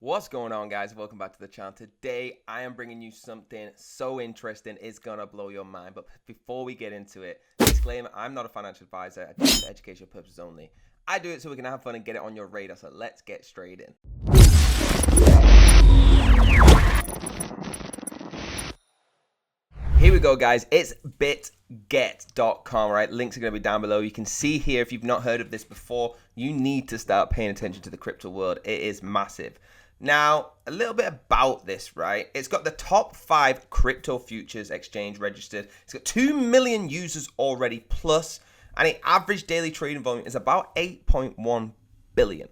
What's going on, guys? Welcome back to the channel. Today I am bringing you something so interesting, it's gonna blow your mind. But before we get into it, disclaimer, I'm not a financial advisor. I do it for educational purposes only. I do it so we can have fun and get it on your radar. So let's get straight in. Here we go, guys. It's bitget.com, right? Links are going to be down below. You can see here, if you've not heard of this before, you need to start paying attention to the crypto world. It is massive. Now, a little bit about this, right? It's got the top 5 crypto futures exchange registered. It's got 2 million users already plus, and the average daily trading volume is about 8.1 billion.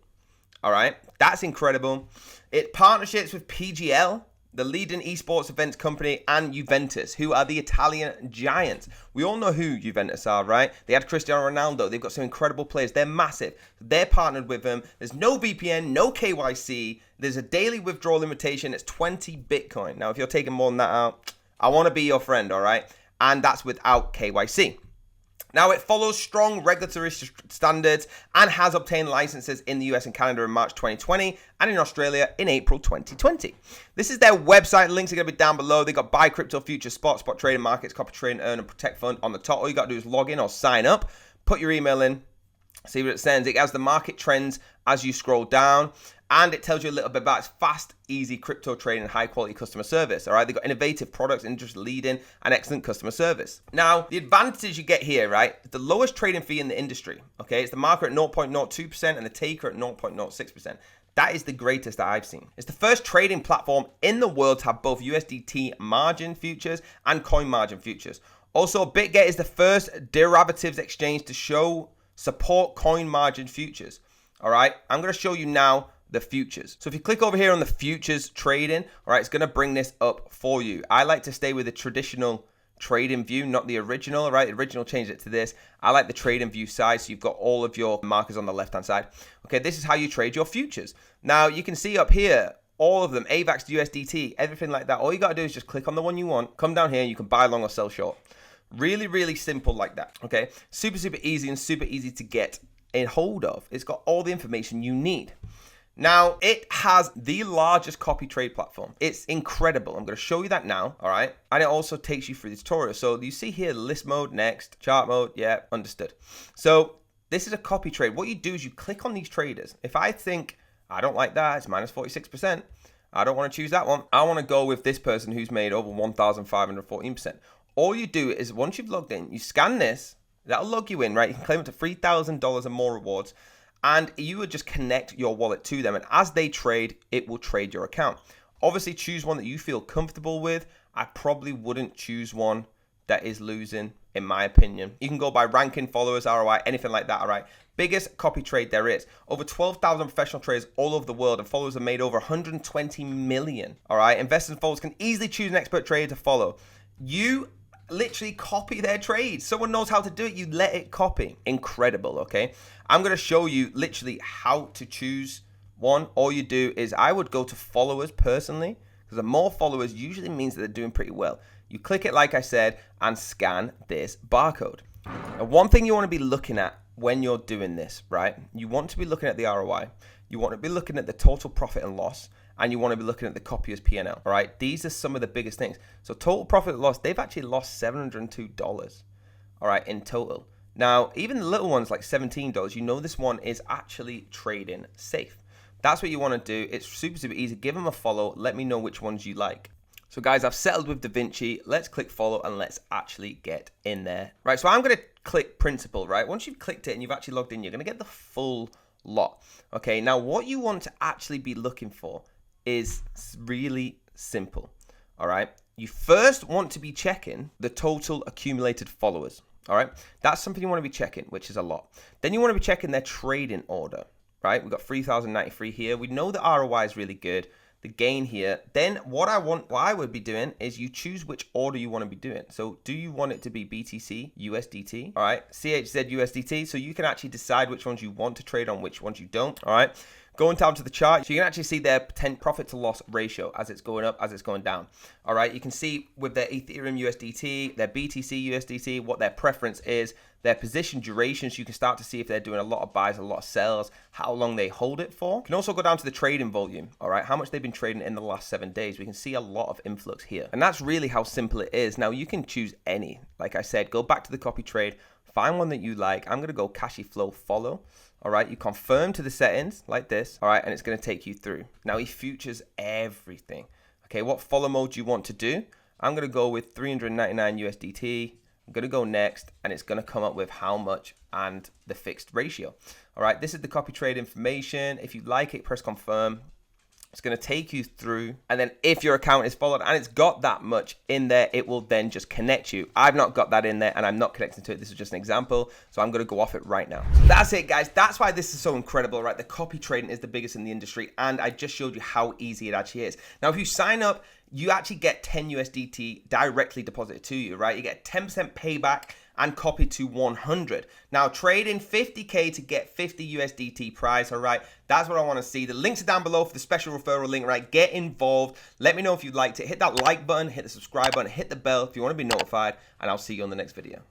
All right, that's incredible. It partnerships with PGL, the leading esports events company, and Juventus, who are the Italian giants. We all know who Juventus are, right? They had Cristiano Ronaldo. They've got some incredible players. They're massive. They're partnered with them. There's no VPN, no KYC. There's a daily withdrawal limitation. It's 20 Bitcoin. Now, if you're taking more than that out, I want to be your friend, all right? And that's without KYC. Now, it follows strong regulatory standards and has obtained licenses in the US and Canada in March 2020 and in Australia in April 2020. This is their website. Links are going to be down below. They got buy crypto futures, spot trading markets, copy trading, earn and protect fund on the top. All you got to do is log in or sign up, put your email in, see what it sends. It has the market trends as you scroll down, and it tells you a little bit about its fast, easy crypto trading and high quality customer service. All right, they've got innovative products, industry leading, and excellent customer service. Now, the advantages you get here, right? The lowest trading fee in the industry. Okay, it's the market at 0.02% and the taker at 0.06%. That is the greatest that I've seen. It's the first trading platform in the world to have both USDT margin futures and coin margin futures. Also, Bitget is the first derivatives exchange to support coin margin futures. All right, I'm going to show you now the futures. So if you click over here on the futures trading, all right, it's going to bring this up for you. I like to stay with the traditional trading view, not the original, all right? The original changed it to this. I like the trading view side, so you've got all of your markers on the left-hand side. Okay, this is how you trade your futures. Now, you can see up here, all of them, AVAX, USDT, everything like that. All you got to do is just click on the one you want, come down here, you can buy long or sell short. Really, really simple like that, okay? Super, super easy and super easy to get a hold of. It's got all the information you need. Now, it has the largest copy trade platform. It's incredible. I'm going to show you that now, all right? And it also takes you through the tutorial. So you see here, list mode, next, chart mode, yeah, understood. So this is a copy trade. What you do is you click on these traders. If I think, I don't like that, it's minus 46%, I don't want to choose that one. I want to go with this person who's made over 1,514%. All you do is once you've logged in, you scan this, that'll log you in, right? You can claim up to $3,000 and more rewards. And you would just connect your wallet to them. And as they trade, it will trade your account. Obviously, choose one that you feel comfortable with. I probably wouldn't choose one that is losing, in my opinion. You can go by ranking, followers, ROI, anything like that, all right? Biggest copy trade there is. Over 12,000 professional traders all over the world, and followers have made over 120 million, all right? Investors and followers can easily choose an expert trader to follow. You literally copy their trades. Someone knows how to do it, you let it copy. Incredible, okay? I'm going to show you literally how to choose one. All you do is I would go to followers personally, because the more followers usually means that they're doing pretty well. You click it like I said and scan this barcode. Now, one thing you want to be looking at when you're doing this, right? You want to be looking at the ROI. You want to be looking at the total profit and loss. And you want to be looking at the copier's P&L, all right? These are some of the biggest things. So total profit and loss, they've actually lost $702, all right, in total. Now, even the little ones like $17, you know this one is actually trading safe. That's what you want to do. It's super, super easy. Give them a follow. Let me know which ones you like. So guys, I've settled with DaVinci. Let's click follow and let's actually get in there. Right, so I'm going to click principal, right? Once you've clicked it and you've actually logged in, you're going to get the full lot. Okay, now what you want to actually be looking for is really simple, all right? You first want to be checking the total accumulated followers, all right? That's something you want to be checking, which is a lot. Then you want to be checking their trading order, right? We've got 3,093 here. We know the ROI is really good, the gain here. Then what I would be doing is you choose which order you want to be doing. So do you want it to be BTC, USDT, all right? CHZ, USDT, so you can actually decide which ones you want to trade on, which ones you don't, all right? Going down to the chart, so you can actually see their profit to loss ratio as it's going up, as it's going down. All right, you can see with their Ethereum USDT, their BTC USDT, what their preference is, their position durations. You can start to see if they're doing a lot of buys, a lot of sells, how long they hold it for. You can also go down to the trading volume, all right, how much they've been trading in the last 7 days. We can see a lot of influx here. And that's really how simple it is. Now, you can choose any. Like I said, go back to the copy trade, find one that you like. I'm going to go Cashy Flow Follow. All right, you confirm to the settings like this, all right, and it's going to take you through. Now, he futures everything. Okay, what follow mode do you want to do? I'm going to go with 399 USDT. I'm going to go next, and it's going to come up with how much and the fixed ratio. All right, this is the copy trade information. If you like it, press confirm. It's going to take you through, and then if your account is followed and it's got that much in there, it will then just connect you. I've not got that in there, and I'm not connecting to it. This is just an example, so I'm going to go off it right now. So that's it, guys. That's why this is so incredible, right? The copy trading is the biggest in the industry, and I just showed you how easy it actually is. Now, if you sign up, you actually get 10 USDT directly deposited to you, right? You get 10% payback and copy to 100. Now, trading 50K to get 50 USDT prize, all right? That's what I want to see. The links are down below for the special referral link, right? Get involved. Let me know if you'd like to. Hit that like button, hit the subscribe button, hit the bell if you want to be notified, and I'll see you on the next video.